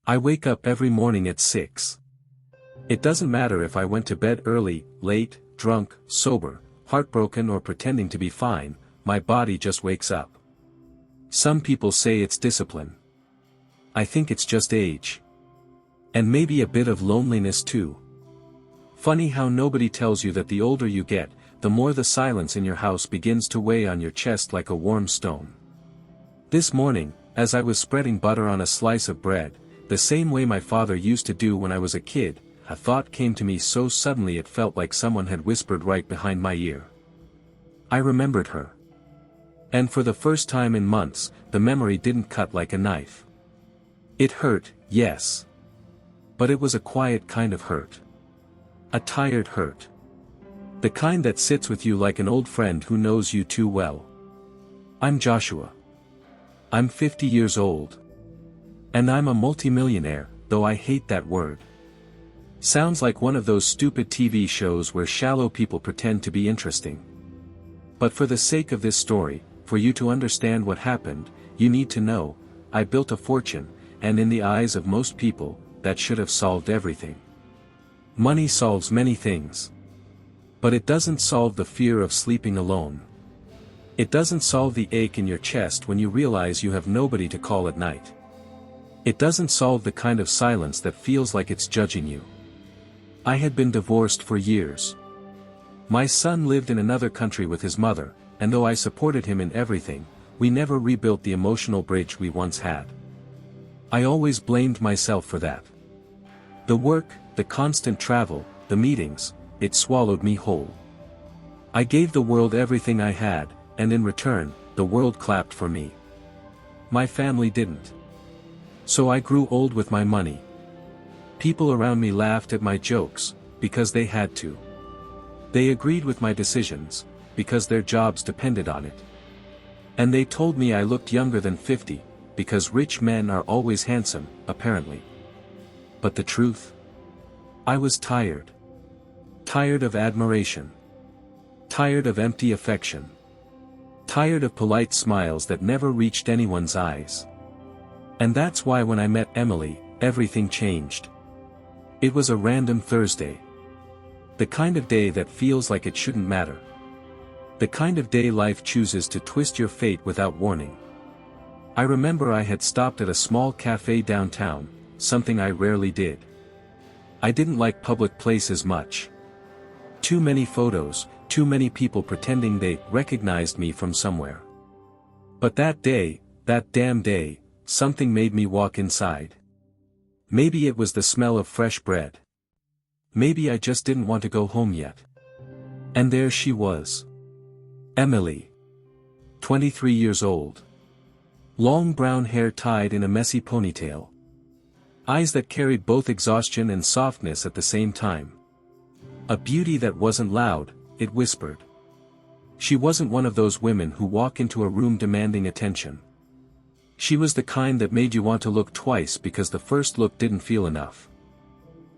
I wake up every morning at 6. It doesn't matter if I went to bed early, late, drunk, sober, heartbroken or pretending to be fine, my body just wakes up. Some people say it's discipline. I think it's just age. And maybe a bit of loneliness too. Funny how nobody tells you that the older you get, the more the silence in your house begins to weigh on your chest like a warm stone. This morning, as I was spreading butter on a slice of bread, the same way my father used to do when I was a kid, a thought came to me so suddenly it felt like someone had whispered right behind my ear. I remembered her. And for the first time in months, the memory didn't cut like a knife. It hurt, yes. But it was a quiet kind of hurt. A tired hurt. The kind that sits with you like an old friend who knows you too well. I'm Joshua. I'm 50 years old. And I'm a multimillionaire, though I hate that word. Sounds like one of those stupid TV shows where shallow people pretend to be interesting. But for the sake of this story, for you to understand what happened, you need to know, I built a fortune, and in the eyes of most people, that should have solved everything. Money solves many things. But it doesn't solve the fear of sleeping alone. It doesn't solve the ache in your chest when you realize you have nobody to call at night. It doesn't solve the kind of silence that feels like it's judging you. I had been divorced for years. My son lived in another country with his mother, and though I supported him in everything, we never rebuilt the emotional bridge we once had. I always blamed myself for that. The work, the constant travel, the meetings, it swallowed me whole. I gave the world everything I had, and in return, the world clapped for me. My family didn't. So I grew old with my money. People around me laughed at my jokes, because they had to. They agreed with my decisions, because their jobs depended on it. And they told me I looked younger than 50, because rich men are always handsome, apparently. But the truth? I was tired. Tired of admiration. Tired of empty affection. Tired of polite smiles that never reached anyone's eyes. And that's why when I met Emily, everything changed. It was a random Thursday. The kind of day that feels like it shouldn't matter. The kind of day life chooses to twist your fate without warning. I remember I had stopped at a small cafe downtown, something I rarely did. I didn't like public places much. Too many photos, too many people pretending they recognized me from somewhere. But that day, that damn day, something made me walk inside. Maybe it was the smell of fresh bread. Maybe I just didn't want to go home yet. And there she was. Emily. 23 years old. Long brown hair tied in a messy ponytail. Eyes that carried both exhaustion and softness at the same time. A beauty that wasn't loud, it whispered. She wasn't one of those women who walk into a room demanding attention. She was the kind that made you want to look twice because the first look didn't feel enough.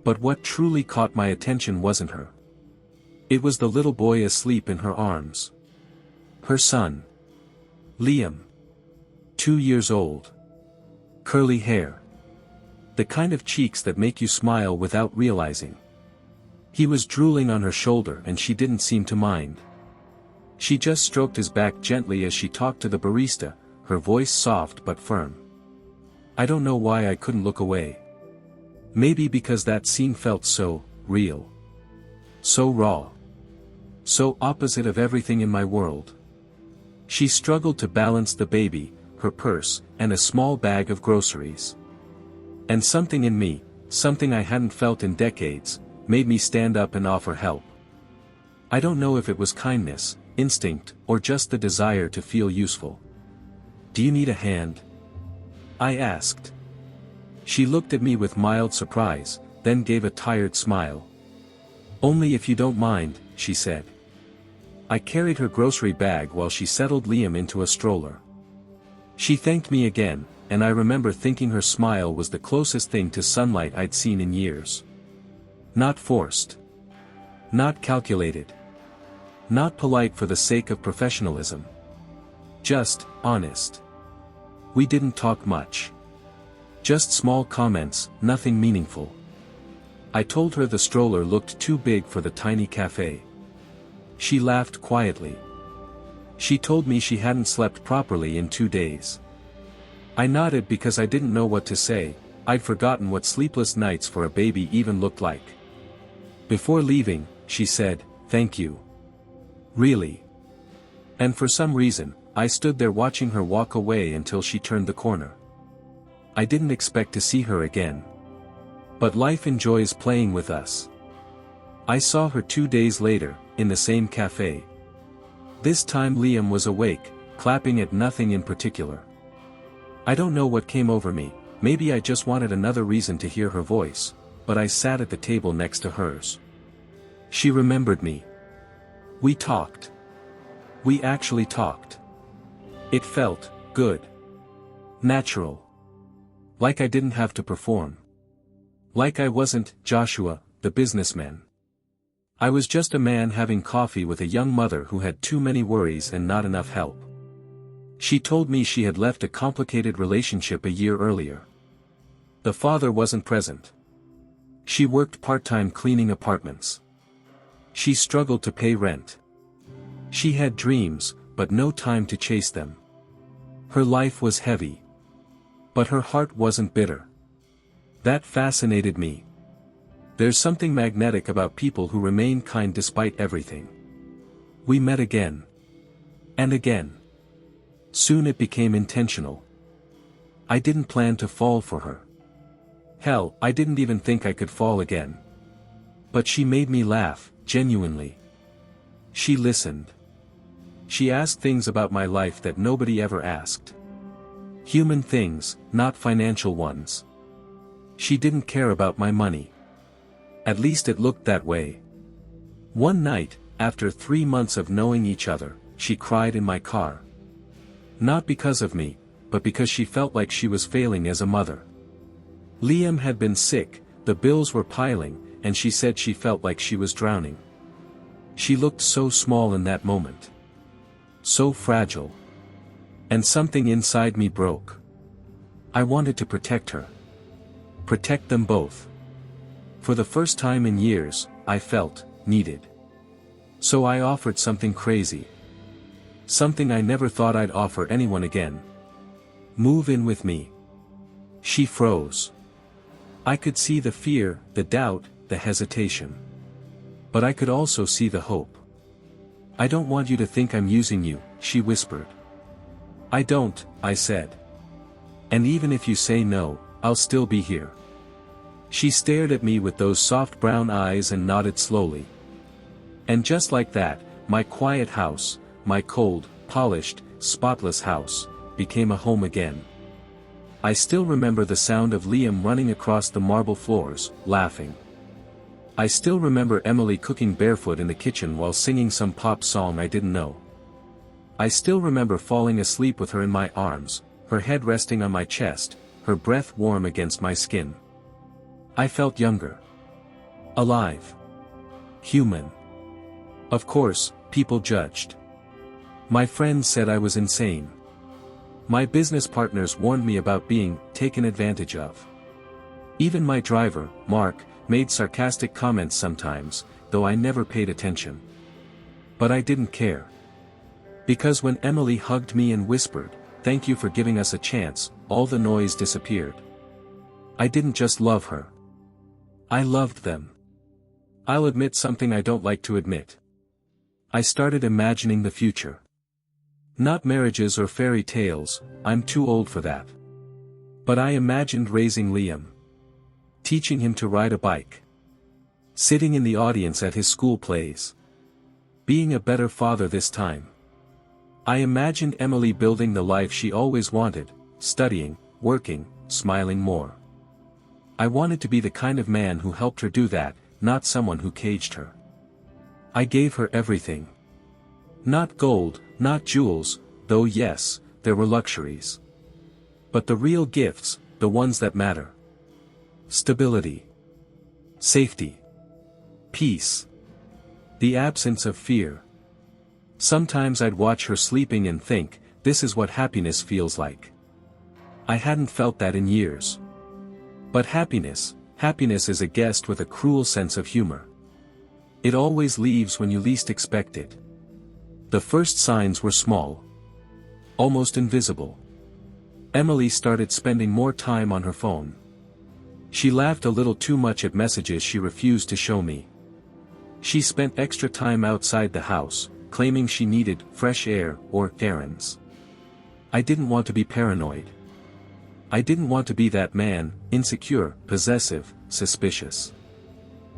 But what truly caught my attention wasn't her. It was the little boy asleep in her arms. Her son. Liam. 2 years old. Curly hair. The kind of cheeks that make you smile without realizing. He was drooling on her shoulder and she didn't seem to mind. She just stroked his back gently as she talked to the barista, her voice soft but firm. I don't know why I couldn't look away. Maybe because that scene felt so real. So raw. So opposite of everything in my world. She struggled to balance the baby, her purse, and a small bag of groceries. And something in me, something I hadn't felt in decades, made me stand up and offer help. I don't know if it was kindness, instinct, or just the desire to feel useful. Do you need a hand? I asked. She looked at me with mild surprise, then gave a tired smile. Only if you don't mind, she said. I carried her grocery bag while she settled Liam into a stroller. She thanked me again, and I remember thinking her smile was the closest thing to sunlight I'd seen in years. Not forced. Not calculated. Not polite for the sake of professionalism. Just honest. We didn't talk much. Just small comments, nothing meaningful. I told her the stroller looked too big for the tiny cafe. She laughed quietly. She told me she hadn't slept properly in 2 days. I nodded because I didn't know what to say. I'd forgotten what sleepless nights for a baby even looked like. Before leaving, she said, "Thank you." Really? And for some reason, I stood there watching her walk away until she turned the corner. I didn't expect to see her again. But life enjoys playing with us. I saw her 2 days later, in the same cafe. This time Liam was awake, clapping at nothing in particular. I don't know what came over me, maybe I just wanted another reason to hear her voice, but I sat at the table next to hers. She remembered me. We talked. We actually talked. It felt good. Natural. Like I didn't have to perform. Like I wasn't Joshua, the businessman. I was just a man having coffee with a young mother who had too many worries and not enough help. She told me she had left a complicated relationship a year earlier. The father wasn't present. She worked part-time cleaning apartments. She struggled to pay rent. She had dreams, but no time to chase them. Her life was heavy. But her heart wasn't bitter. That fascinated me. There's something magnetic about people who remain kind despite everything. We met again. And again. Soon it became intentional. I didn't plan to fall for her. Hell, I didn't even think I could fall again. But she made me laugh, genuinely. She listened. She asked things about my life that nobody ever asked. Human things, not financial ones. She didn't care about my money. At least it looked that way. One night, after 3 months of knowing each other, she cried in my car. Not because of me, but because she felt like she was failing as a mother. Liam had been sick, the bills were piling, and she said she felt like she was drowning. She looked so small in that moment. So fragile. And something inside me broke. I wanted to protect her. Protect them both. For the first time in years, I felt needed. So I offered something crazy. Something I never thought I'd offer anyone again. Move in with me. She froze. I could see the fear, the doubt, the hesitation. But I could also see the hope. I don't want you to think I'm using you, she whispered. I don't, I said. And even if you say no, I'll still be here. She stared at me with those soft brown eyes and nodded slowly. And just like that, my quiet house, my cold, polished, spotless house, became a home again. I still remember the sound of Liam running across the marble floors, laughing. I still remember Emily cooking barefoot in the kitchen while singing some pop song I didn't know. I still remember falling asleep with her in my arms, her head resting on my chest, her breath warm against my skin. I felt younger. Alive. Human. Of course, people judged. My friends said I was insane. My business partners warned me about being taken advantage of. Even my driver, Mark, made sarcastic comments sometimes, though I never paid attention. But I didn't care. Because when Emily hugged me and whispered, "Thank you for giving us a chance," all the noise disappeared. I didn't just love her. I loved them. I'll admit something I don't like to admit. I started imagining the future. Not marriages or fairy tales, I'm too old for that. But I imagined raising Liam. Teaching him to ride a bike. Sitting in the audience at his school plays. Being a better father this time. I imagined Emily building the life she always wanted, studying, working, smiling more. I wanted to be the kind of man who helped her do that, not someone who caged her. I gave her everything. Not gold, not jewels, though yes, there were luxuries. But the real gifts, the ones that matter. Stability. Safety. Peace. The absence of fear. Sometimes I'd watch her sleeping and think, this is what happiness feels like. I hadn't felt that in years. But happiness is a guest with a cruel sense of humor. It always leaves when you least expect it. The first signs were small. Almost invisible. Emily started spending more time on her phone. She laughed a little too much at messages she refused to show me. She spent extra time outside the house, claiming she needed fresh air or errands. I didn't want to be paranoid. I didn't want to be that man, insecure, possessive, suspicious.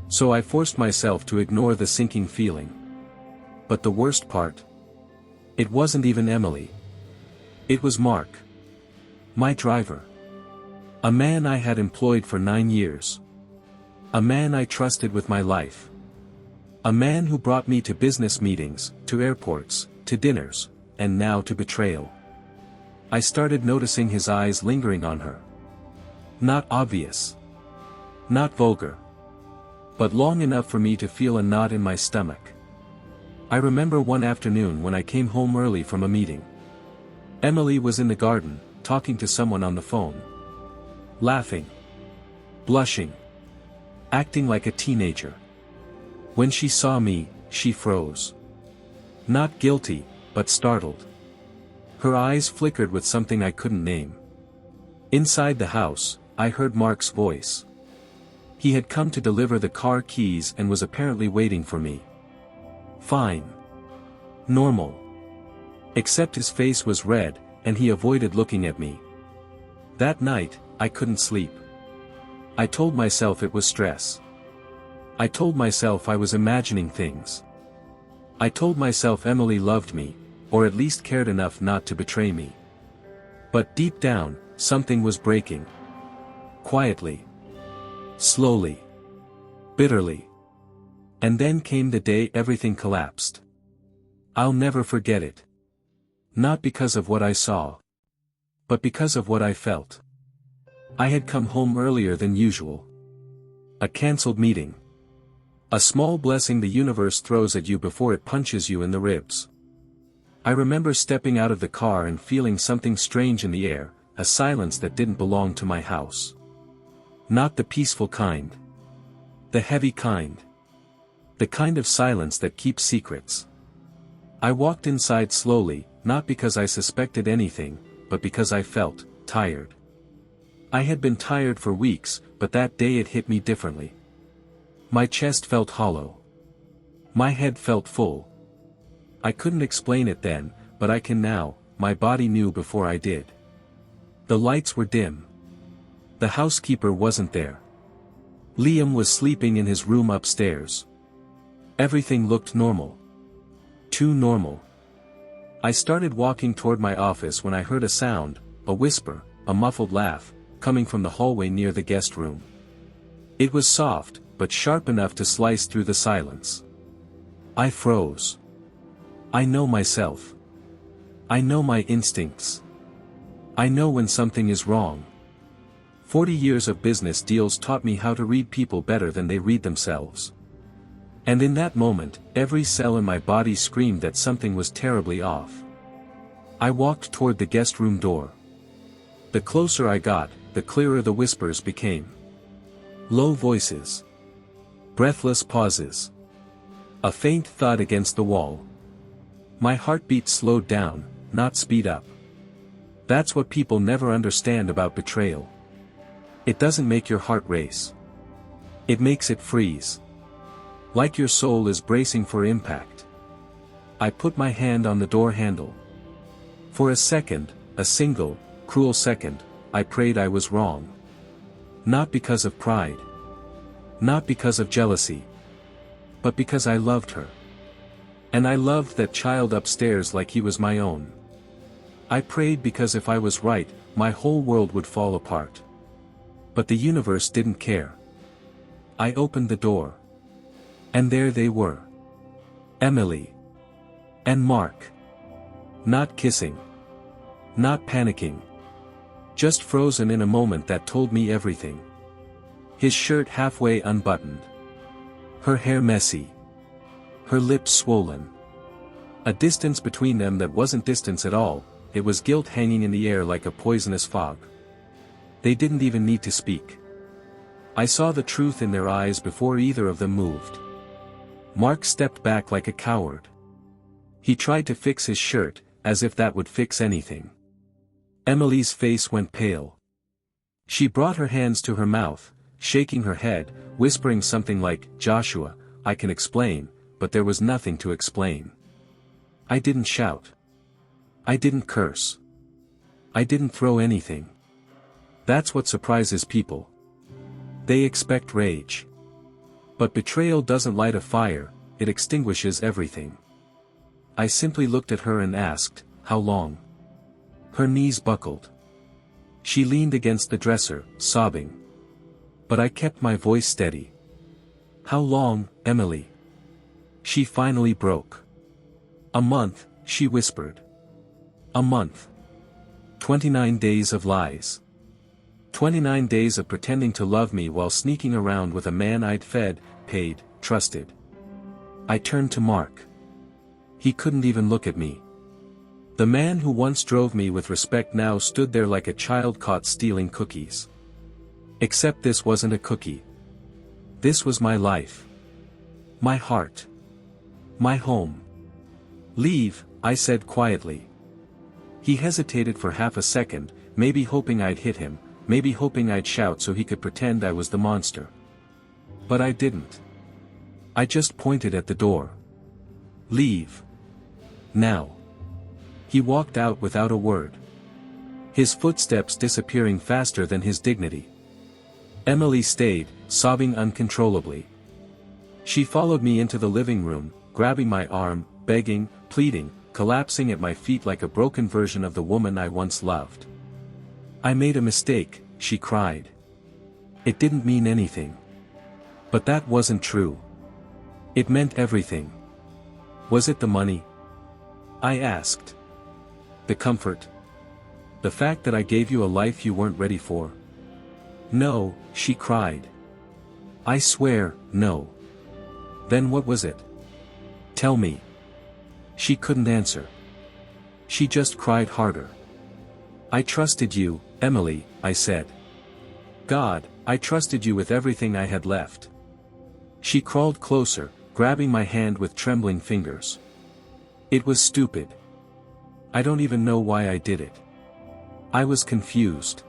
So I forced myself to ignore the sinking feeling. But the worst part? It wasn't even Emily. It was Mark. My driver. A man I had employed for 9 years. A man I trusted with my life. A man who brought me to business meetings, to airports, to dinners, and now to betrayal. I started noticing his eyes lingering on her. Not obvious. Not vulgar. But long enough for me to feel a knot in my stomach. I remember one afternoon when I came home early from a meeting. Emily was in the garden, talking to someone on the phone. Laughing. Blushing. Acting like a teenager. When she saw me, she froze. Not guilty, but startled. Her eyes flickered with something I couldn't name. Inside the house, I heard Mark's voice. He had come to deliver the car keys and was apparently waiting for me. Fine. Normal. Except his face was red, and he avoided looking at me. That night, I couldn't sleep. I told myself it was stress. I told myself I was imagining things. I told myself Emily loved me, or at least cared enough not to betray me. But deep down, something was breaking. Quietly. Slowly. Bitterly. And then came the day everything collapsed. I'll never forget it. Not because of what I saw. But because of what I felt. I had come home earlier than usual. A cancelled meeting. A small blessing the universe throws at you before it punches you in the ribs. I remember stepping out of the car and feeling something strange in the air, a silence that didn't belong to my house. Not the peaceful kind. The heavy kind. The kind of silence that keeps secrets. I walked inside slowly, not because I suspected anything, but because I felt tired. I had been tired for weeks, but that day it hit me differently. My chest felt hollow. My head felt full. I couldn't explain it then, but I can now. My body knew before I did. The lights were dim. The housekeeper wasn't there. Liam was sleeping in his room upstairs. Everything looked normal. Too normal. I started walking toward my office when I heard a sound, a whisper, a muffled laugh, coming from the hallway near the guest room. It was soft, but sharp enough to slice through the silence. I froze. I know myself. I know my instincts. I know when something is wrong. 40 years of business deals taught me how to read people better than they read themselves. And in that moment, every cell in my body screamed that something was terribly off. I walked toward the guest room door. The closer I got, the clearer the whispers became. Low voices. Breathless pauses. A faint thud against the wall. My heartbeat slowed down, not speed up. That's what people never understand about betrayal. It doesn't make your heart race. It makes it freeze. Like your soul is bracing for impact. I put my hand on the door handle. For a second, a single, cruel second, I prayed I was wrong. Not because of pride. Not because of jealousy. But because I loved her. And I loved that child upstairs like he was my own. I prayed because if I was right, my whole world would fall apart. But the universe didn't care. I opened the door. And there they were. Emily. And Mark. Not kissing. Not panicking. Just frozen in a moment that told me everything. His shirt halfway unbuttoned. Her hair messy. Her lips swollen. A distance between them that wasn't distance at all, it was guilt hanging in the air like a poisonous fog. They didn't even need to speak. I saw the truth in their eyes before either of them moved. Mark stepped back like a coward. He tried to fix his shirt, as if that would fix anything. Emily's face went pale. She brought her hands to her mouth, shaking her head, whispering something like, "Joshua, I can explain," but there was nothing to explain. I didn't shout. I didn't curse. I didn't throw anything. That's what surprises people. They expect rage. But betrayal doesn't light a fire, it extinguishes everything. I simply looked at her and asked, "How long?" Her knees buckled. She leaned against the dresser, sobbing. But I kept my voice steady. "How long, Emily?" She finally broke. "A month," she whispered. "A month. 29 days of lies. 29 days of pretending to love me while sneaking around with a man I'd fed, paid, trusted." I turned to Mark. He couldn't even look at me. The man who once drove me with respect now stood there like a child caught stealing cookies. Except this wasn't a cookie. This was my life. My heart. My home. "Leave," I said quietly. He hesitated for half a second, maybe hoping I'd hit him, maybe hoping I'd shout so he could pretend I was the monster. But I didn't. I just pointed at the door. "Leave. Now." He walked out without a word. His footsteps disappearing faster than his dignity. Emily stayed, sobbing uncontrollably. She followed me into the living room, grabbing my arm, begging, pleading, collapsing at my feet like a broken version of the woman I once loved. "I made a mistake," she cried. "It didn't mean anything." But that wasn't true. It meant everything. Was it the money? I asked. The comfort? The fact that I gave you a life you weren't ready for? "No," she cried. "I swear, no." "Then what was it? Tell me." She couldn't answer. She just cried harder. "I trusted you, Emily," I said. "God, I trusted you with everything I had left." She crawled closer, grabbing my hand with trembling fingers. "It was stupid. I don't even know why I did it. I was confused.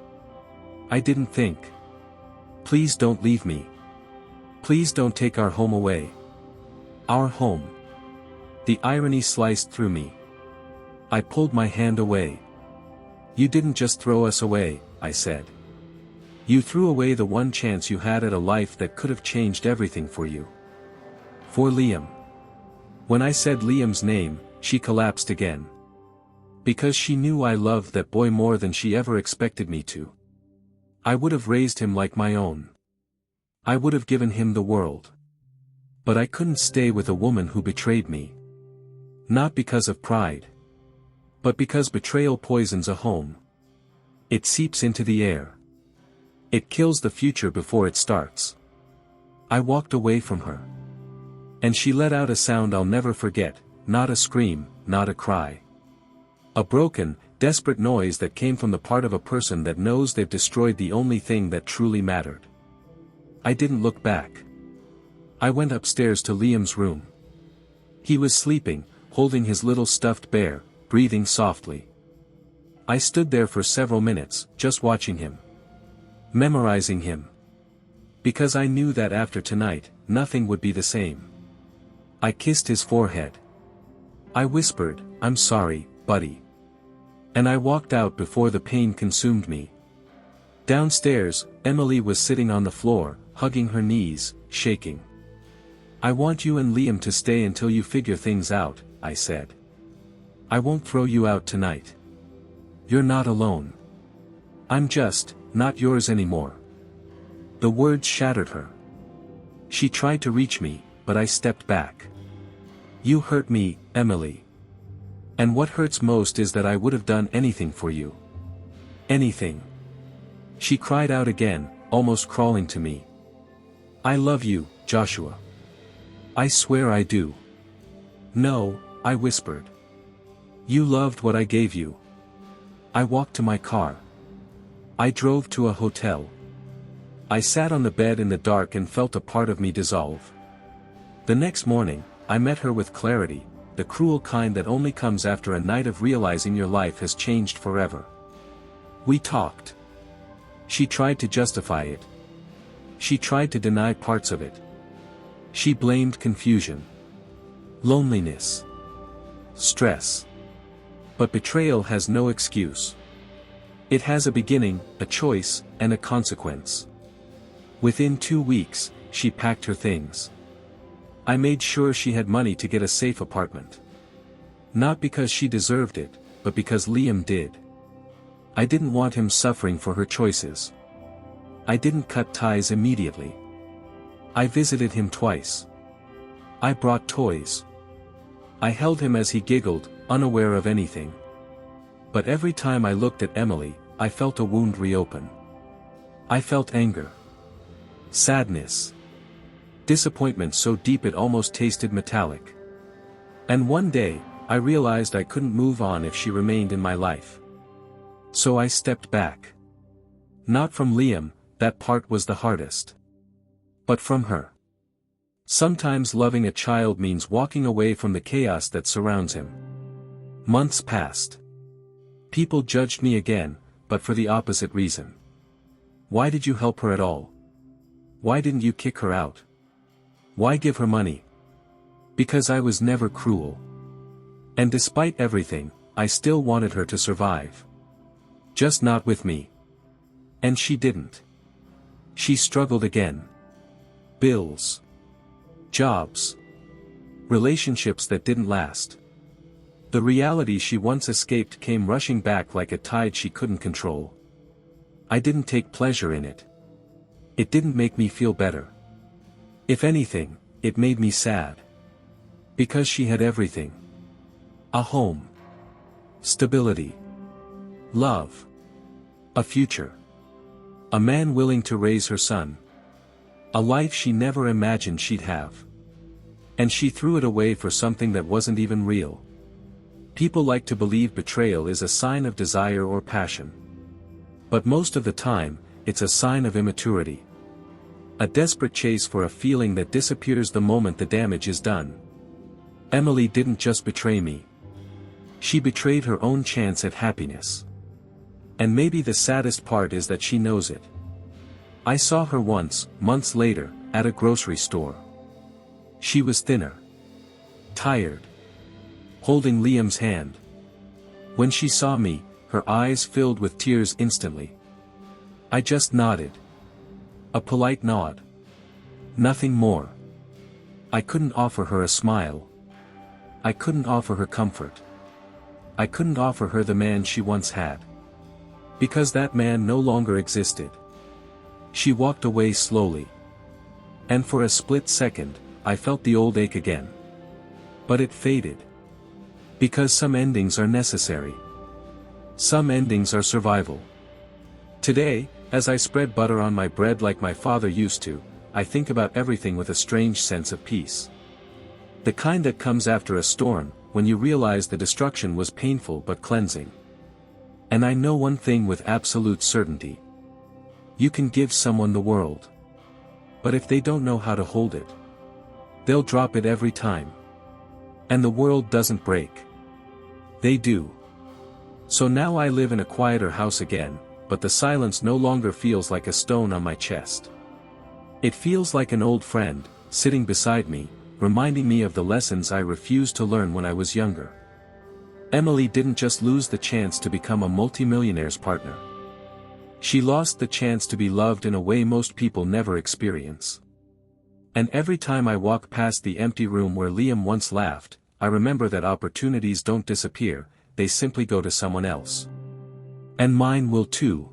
I didn't think. Please don't leave me. Please don't take our home away. Our home." The irony sliced through me. I pulled my hand away. "You didn't just throw us away," I said. "You threw away the one chance you had at a life that could have changed everything for you. For Liam." When I said Liam's name, she collapsed again. Because she knew I loved that boy more than she ever expected me to. I would have raised him like my own. I would have given him the world. But I couldn't stay with a woman who betrayed me. Not because of pride. But because betrayal poisons a home. It seeps into the air. It kills the future before it starts. I walked away from her. And she let out a sound I'll never forget, not a scream, not a cry. A broken, desperate noise that came from the part of a person that knows they've destroyed the only thing that truly mattered. I didn't look back. I went upstairs to Liam's room. He was sleeping, holding his little stuffed bear, breathing softly. I stood there for several minutes, just watching him. Memorizing him. Because I knew that after tonight, nothing would be the same. I kissed his forehead. I whispered, "I'm sorry, buddy." And I walked out before the pain consumed me. Downstairs, Emily was sitting on the floor, hugging her knees, shaking. "I want you and Liam to stay until you figure things out," I said. "I won't throw you out tonight. You're not alone. I'm just, not yours anymore." The words shattered her. She tried to reach me, but I stepped back. "You hurt me, Emily. And what hurts most is that I would have done anything for you. Anything." She cried out again, almost crawling to me. "I love you, Joshua. I swear I do." "No," I whispered. "You loved what I gave you." I walked to my car. I drove to a hotel. I sat on the bed in the dark and felt a part of me dissolve. The next morning, I met her with clarity, the cruel kind that only comes after a night of realizing your life has changed forever. We talked. She tried to justify it. She tried to deny parts of it. She blamed confusion, loneliness, stress. But betrayal has no excuse. It has a beginning, a choice, and a consequence. Within 2 weeks, she packed her things. I made sure she had money to get a safe apartment. Not because she deserved it, but because Liam did. I didn't want him suffering for her choices. I didn't cut ties immediately. I visited him twice. I brought toys. I held him as he giggled, unaware of anything. But every time I looked at Emily, I felt a wound reopen. I felt anger, sadness, disappointment so deep it almost tasted metallic. And one day, I realized I couldn't move on if she remained in my life. So I stepped back. Not from Liam, that part was the hardest. But from her. Sometimes loving a child means walking away from the chaos that surrounds him. Months passed. People judged me again, but for the opposite reason. Why did you help her at all? Why didn't you kick her out? Why give her money? Because I was never cruel. And despite everything, I still wanted her to survive. Just not with me. And she didn't. She struggled again. Bills. Jobs. Relationships that didn't last. The reality she once escaped came rushing back like a tide she couldn't control. I didn't take pleasure in it. It didn't make me feel better. If anything, it made me sad. Because she had everything. A home. Stability. Love. A future. A man willing to raise her son. A life she never imagined she'd have. And she threw it away for something that wasn't even real. People like to believe betrayal is a sign of desire or passion. But most of the time, it's a sign of immaturity. A desperate chase for a feeling that disappears the moment the damage is done. Emily didn't just betray me. She betrayed her own chance at happiness. And maybe the saddest part is that she knows it. I saw her once, months later, at a grocery store. She was thinner. Tired. Holding Liam's hand. When she saw me, her eyes filled with tears instantly. I just nodded. A polite nod. Nothing more. I couldn't offer her a smile. I couldn't offer her comfort. I couldn't offer her the man she once had. Because that man no longer existed. She walked away slowly. And for a split second, I felt the old ache again. But it faded. Because some endings are necessary. Some endings are survival. Today, as I spread butter on my bread like my father used to, I think about everything with a strange sense of peace. The kind that comes after a storm, when you realize the destruction was painful but cleansing. And I know one thing with absolute certainty. You can give someone the world. But if they don't know how to hold it, they'll drop it every time. And the world doesn't break. They do. So now I live in a quieter house again, but the silence no longer feels like a stone on my chest. It feels like an old friend, sitting beside me, reminding me of the lessons I refused to learn when I was younger. Emily didn't just lose the chance to become a multimillionaire's partner. She lost the chance to be loved in a way most people never experience. And every time I walk past the empty room where Liam once laughed, I remember that opportunities don't disappear, they simply go to someone else. And mine will too.